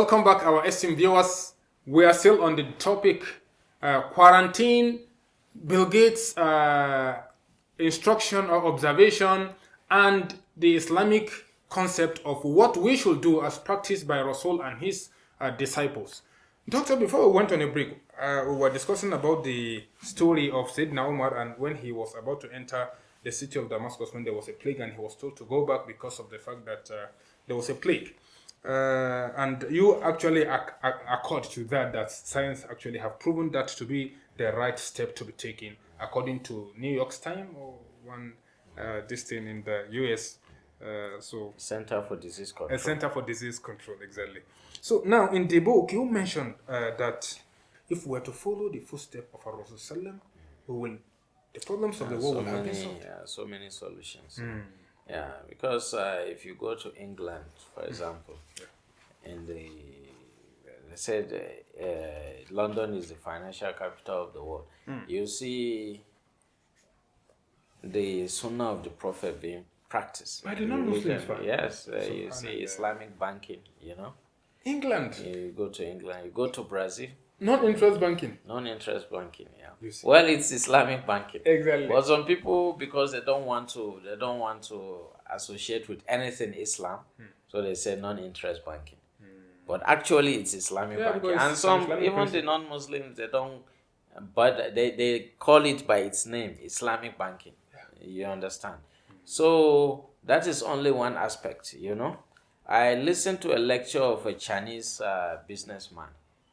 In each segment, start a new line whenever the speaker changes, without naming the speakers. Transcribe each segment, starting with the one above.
Welcome back, our esteemed viewers. We are still on the topic quarantine, Bill Gates' instruction or observation, and the Islamic concept of what we should do as practiced by Rasul and his disciples. Doctor, before we went on a break, we were discussing about the story of Sayyidina Umar and when he was about to enter the city of Damascus when there was a plague and he was told to go back because of the fact that there was a plague. And you actually accord to that science actually have proven that to be the right step to be taken according to New York's time or one this thing in the US.
Center for Disease Control.
A Center for Disease Control, exactly. So now in the book you mentioned that if we were to follow the footsteps of our Rasul, the problems of the world will have been solved.
So many solutions. Yeah, because if you go to England, for example, in the they said London is the financial capital of the world. You see the Sunnah of the Prophet being practiced.
By the non-Muslims.
Yes, you see Islamic banking.
England.
You go to England. You go to Brazil.
Non-interest banking.
Non-interest banking, yeah. Well, it's Islamic banking.
Exactly.
But some people, because they don't want to associate with anything Islam, so they say non-interest banking. But actually, it's Islamic banking. And some, even the non-Muslims, they don't, but they call it by its name, Islamic banking. You understand? So that is only one aspect. I listened to a lecture of a Chinese businessman.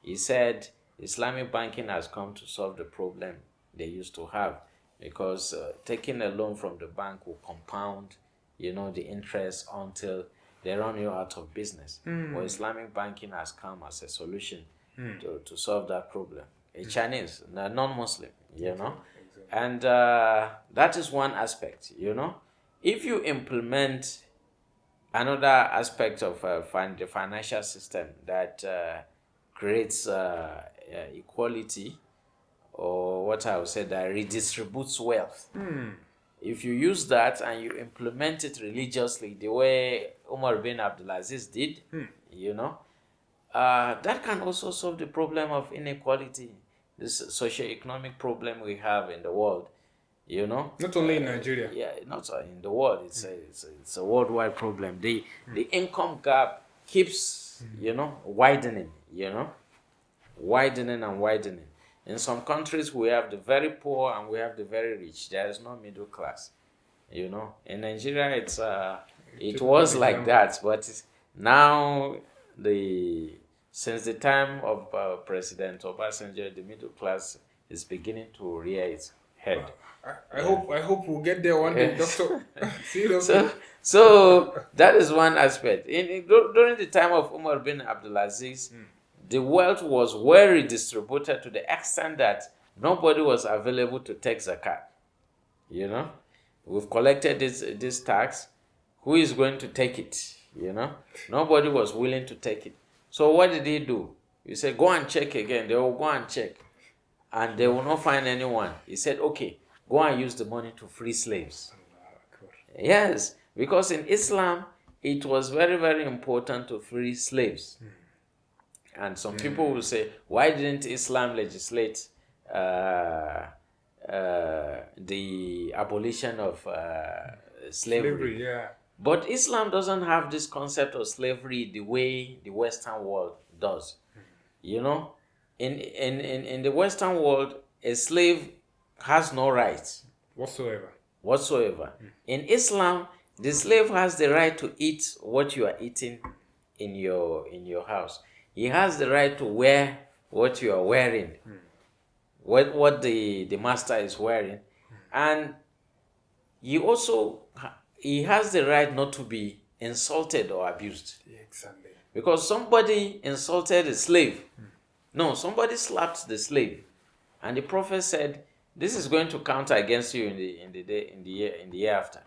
He said Islamic banking has come to solve the problem they used to have because taking a loan from the bank will compound, the interest until they run you out of business. But Islamic banking has come as a solution to solve that problem. A Chinese, a non-Muslim, Exactly. And that is one aspect, If you implement another aspect of the financial system that creates equality, or what I would say that redistributes wealth. If you use that and you implement it religiously the way Umar bin Abdulaziz did, that can also solve the problem of inequality, this socio-economic problem we have in the world.
Not only in Nigeria.
Yeah, not in the world. It's a worldwide problem. The income gap keeps widening. Widening and widening. In some countries, we have the very poor and we have the very rich. There is no middle class. In Nigeria, it was like that, but now since the time of President Obasanjo, the middle class is beginning to rear its head.
I hope we'll get there one day, Doctor. Seriously.
So that is one aspect. During the time of Umar bin Abdulaziz, the wealth was well redistributed to the extent that nobody was available to take zakat. We've collected this tax. Who is going to take it? Nobody was willing to take it. So what did he do? He said, go and check again. They will go and check. And they will not find anyone. He said, okay, go and use the money to free slaves. Yes, because in Islam, it was very, very important to free slaves. And some people will say, why didn't Islam legislate the abolition of slavery?
Yeah.
But Islam doesn't have this concept of slavery the way the Western world does. In the Western world, a slave has no rights whatsoever. In Islam, the slave has the right to eat what you are eating in your house. He has the right to wear what you are wearing, what the master is wearing, and he has the right not to be insulted or abused.
Exactly.
Because somebody insulted a slave. No, somebody slapped the slave, and the Prophet said, "This is going to count against you in the year after."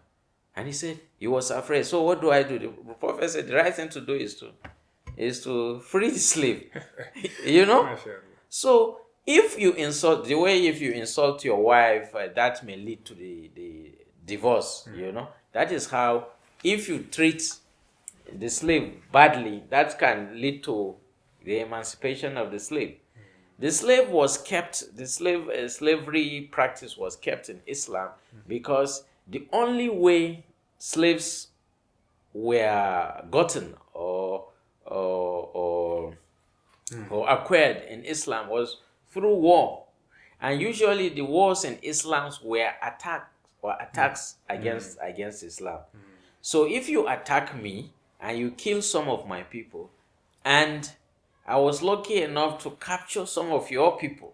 And he said he was afraid. So what do I do? The Prophet said the right thing to do is to free the slave. So if you insult your wife, that may lead to the divorce. That is how, if you treat the slave badly, that can lead to the emancipation of the slave. The slave was kept, slavery practice was kept in Islam because the only way slaves were gotten or acquired in Islam was through war. And usually the wars in Islam were attacks against Islam. So if you attack me and you kill some of my people, and I was lucky enough to capture some of your people,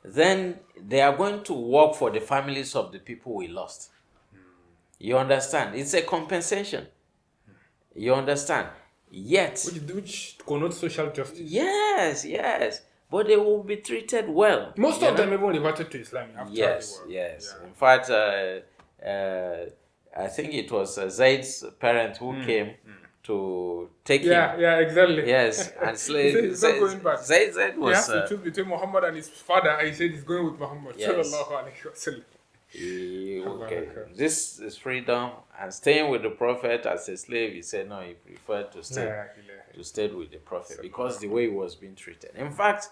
then they are going to work for the families of the people we lost. You understand? It's a compensation. You understand? Yet,
which connotes social justice.
Yes. But they will be treated well.
Most of them even reverted to Islam after the war.
Yes. Yeah. In fact, I think it was Zaid's parent who came to take him.
Yeah, exactly.
Yes, and Zaid was...
He has to choose between Muhammad and his father, and he said he's going with Muhammad.
Yes. Okay. This is freedom, and staying with the Prophet as a slave, he said no, he preferred to stay with the Prophet because the way he was being treated. In fact,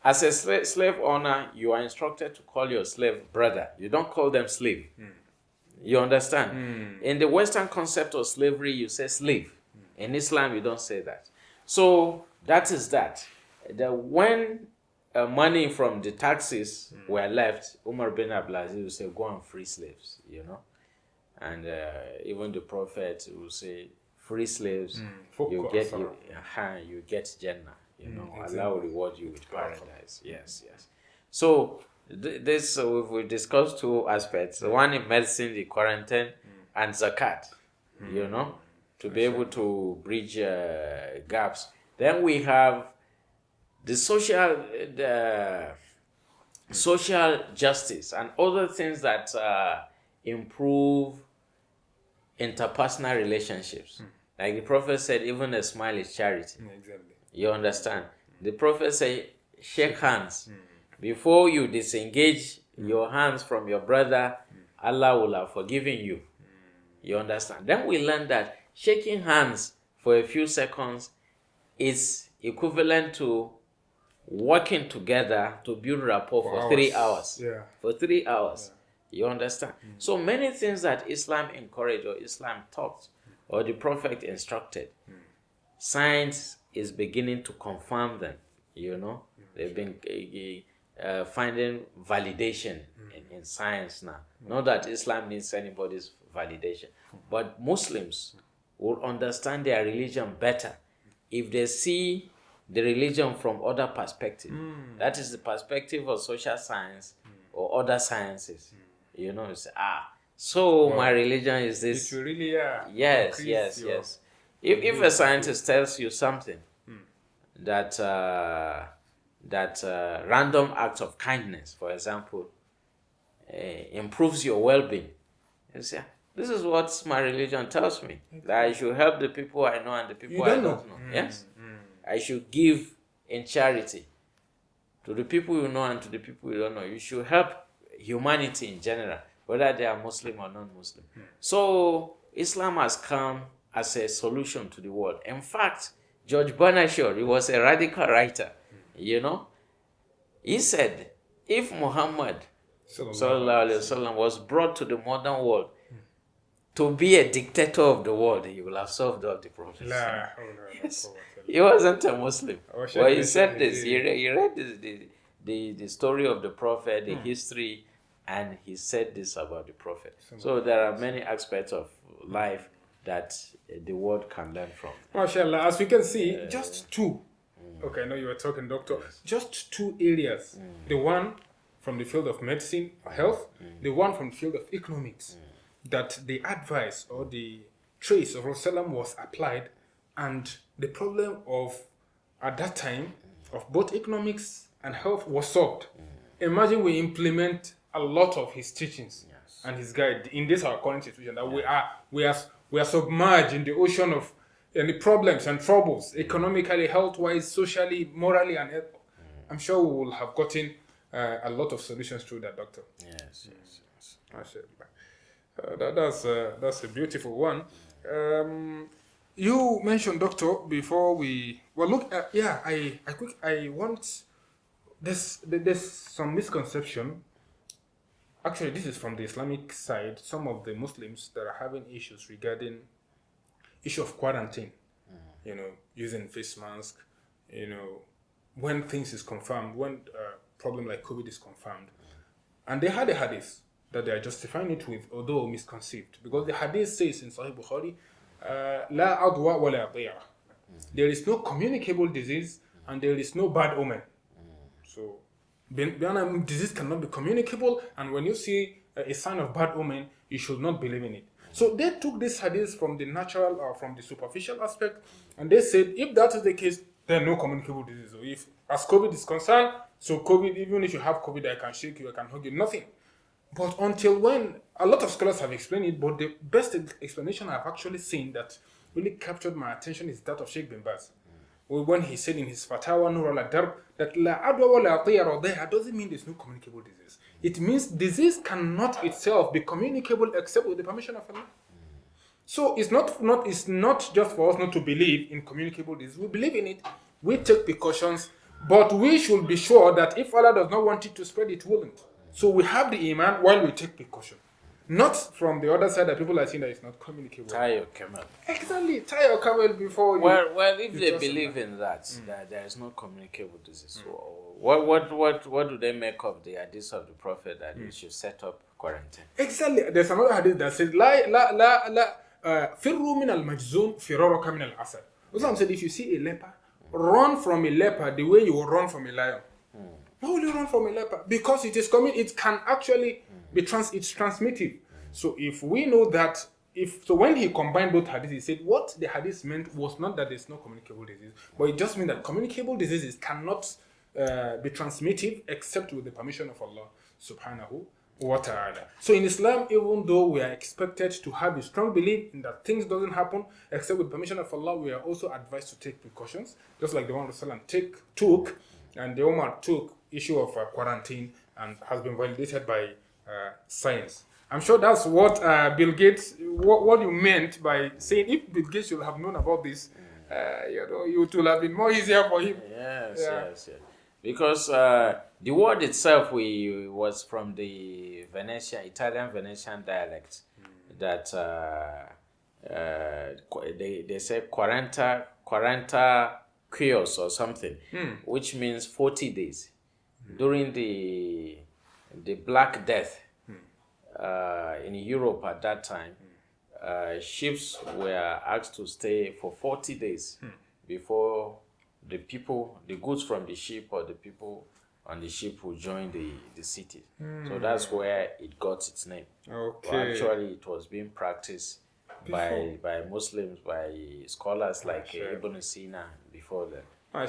as a slave owner, you are instructed to call your slave brother. You don't call them slave. You understand? In the Western concept of slavery, you say slave. In Islam, you don't say that. So that is that. When money from the taxes were left, Umar bin Abdulaziz would say, go and free slaves, And even the Prophet will say, free slaves, you get Jannah, Allah will reward you with paradise. Yes. So we've discussed two aspects. The one in medicine, the quarantine, and zakat, to be able to bridge gaps. Then we have the social justice and other things that improve interpersonal relationships. Like the Prophet said, even a smile is charity.
Exactly.
You understand? The Prophet said, shake hands. Before you disengage your hands from your brother, Allah will have forgiven you. You understand? Then we learn that shaking hands for a few seconds is equivalent to working together to build rapport for 3 hours.
Yeah.
For 3 hours. Yeah. You understand? So many things that Islam encouraged or Islam taught or the Prophet instructed, science is beginning to confirm them. They've been finding validation in science now. Not that Islam needs anybody's validation, but Muslims will understand their religion better if they see the religion from other perspective. That is the perspective of social science or other sciences. You say, my religion is this.
It will really,
Yes. If a scientist tells you something that random acts of kindness, for example, improves your well-being, you say, this is what my religion tells me, that I should help the people I know and the people I don't know. Yes. I should give in charity to the people you know and to the people you don't know. You should help humanity in general, whether they are Muslim or non-Muslim. So Islam has come as a solution to the world. In fact, George Bernard Shaw, he was a radical writer. He said, if Muhammad sallallahu alaihi wasallam was brought to the modern world to be a dictator of the world, he will have solved all the problems. Yes. He wasn't a Muslim. Well, he said this. He read the story of the Prophet, the history, and he said this about the Prophet. So there are many aspects of life that the world can learn from.
MashaAllah, as we can see, just two. Okay, I know you were talking, doctor. Just two areas. The one from the field of medicine or health, the one from the field of economics, that the advice or the trace of Rasulullah was applied, and the problem of, at that time, of both economics and health was solved. Imagine we implement a lot of his teachings and his guide in this our current situation, that we are submerged in the ocean of any problems and troubles, economically, health-wise, socially, morally, and I'm sure we will have gotten a lot of solutions through that, doctor.
Yes.
That's a beautiful one. You mentioned, doctor, before we well look. I want there's some misconception. Actually, this is from the Islamic side. Some of the Muslims that are having issues regarding issue of quarantine. Using face mask. When things is confirmed, when problem like COVID is confirmed, and they had a hadith that they are justifying it with, although misconceived, because the hadith says in Sahih Bukhari, "La adwa wa la diyara." There is no communicable disease and there is no bad omen. So, disease cannot be communicable, and when you see a sign of bad omen, you should not believe in it. So they took this hadith from the natural or from the superficial aspect, and they said if that is the case, then no communicable disease. So if as COVID is concerned, so COVID, even if you have COVID, I can shake you, I can hug you, nothing. But until when a lot of scholars have explained it, but the best explanation I've actually seen that really captured my attention is that of Sheikh bin Baz. When he said in his Fatawa Nur al-Darb that la adwa wa la tiyara there doesn't mean there's no communicable disease. It means disease cannot itself be communicable except with the permission of Allah. So it's not just for us not to believe in communicable disease. We believe in it, we take precautions, but we should be sure that if Allah does not want it to spread, it wouldn't. So we have the iman while we take precaution. Not from the other side that people are saying that it's not communicable.
Tie your camel.
Exactly. Tie your camel before you...
Well, if they believe in that there is no communicable disease, what do they make of the hadith of the Prophet that you should set up quarantine?
Exactly. There's another hadith that says, firru min al-majzum firaraka min al-asad. Islam said, if you see a leper, run from a leper the way you will run from a lion. Why will you run from a leper? Because it is coming. It can actually be it's transmittive. So if we know that, when he combined both hadiths, he said what the hadith meant was not that there's no communicable disease, but it just means that communicable diseases cannot be transmittive except with the permission of Allah subhanahu wa ta'ala. So in Islam, even though we are expected to have a strong belief in that things doesn't happen except with permission of Allah, we are also advised to take precautions, just like the one Rasulullah took, and the Umar took issue of quarantine, and has been validated by science. I'm sure that's what Bill Gates, what you meant by saying if Bill Gates should have known about this, it would have been more easier for him.
Yes. Because the word itself was from the Italian Venetian dialect, that they say 40 quios or something, which means 40 days. During the Black Death in Europe at that time, ships were asked to stay for 40 days before the goods from the ship or the people on the ship would join the city. So that's where it got its name.
Okay.
But actually, it was being practiced by Muslims, by scholars like Ibn Sina before then.
I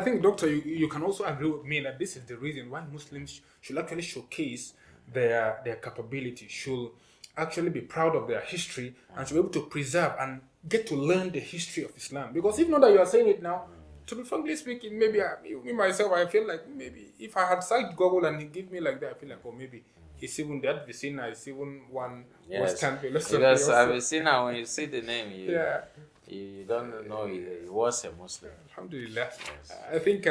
think, Doctor, you can also agree with me that this is the reason why Muslims should actually showcase their capability, should actually be proud of their history, and should be able to preserve and get to learn the history of Islam. Because if not that you are saying it now, to be frankly speaking, maybe me myself, I feel like maybe if I had searched Google and he give me like that, I feel like, maybe it's even that Vicina is even one Western philosophy.
Because Vicina, when you see the name, you don't know he was a Muslim.
Alhamdulillah. Yes. I think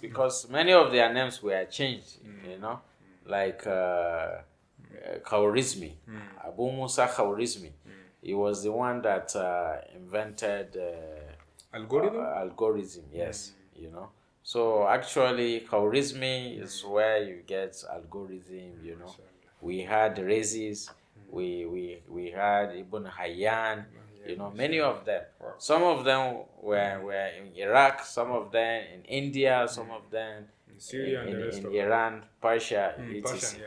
because many of their names were changed, like Khwarizmi, Abu Musa Khwarizmi. He was the one that invented algorithm. Yes, So actually, Khwarizmi is where you get algorithm. We had Rezis, we had Ibn Hayyan. Many of them. Some of them were in Iraq, some of them in India, some of them
in Syria,
in Iran, Persia, etc.
Exactly.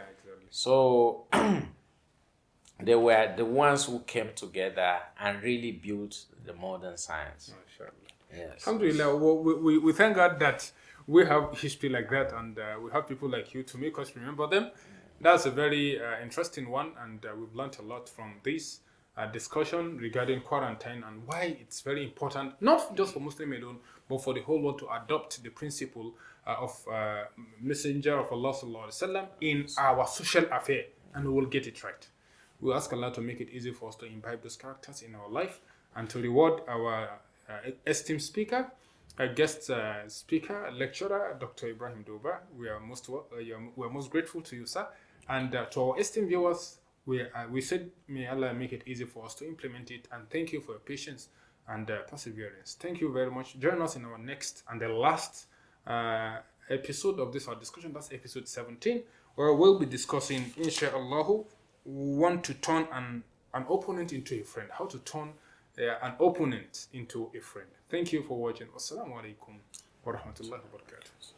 So they were the ones who came together and really built the modern science.
Yes. Alhamdulillah, we thank God that we have history like that, and we have people like you to make us remember them. That's a very interesting one, and we've learned a lot from this discussion regarding quarantine and why it's very important, not just for Muslim alone, but for the whole world to adopt the principle of Messenger of Allah sallallahu alaihi wasallam in our social affair, and we will get it right. We ask Allah to make it easy for us to imbibe those characters in our life, and to reward our esteemed speaker, guest speaker, lecturer, Dr. Ibrahim Doba. We are most grateful to you, sir. And to our esteemed viewers, we said, may Allah make it easy for us to implement it. And thank you for your patience and perseverance. Thank you very much. Join us in our next and the last episode of this our discussion. That's episode 17, where we'll be discussing, inshallah, want to turn an opponent into a friend. How to turn an opponent into a friend. Thank you for watching. Wassalamu alaikum wa rahmatullahi wa barakatuh.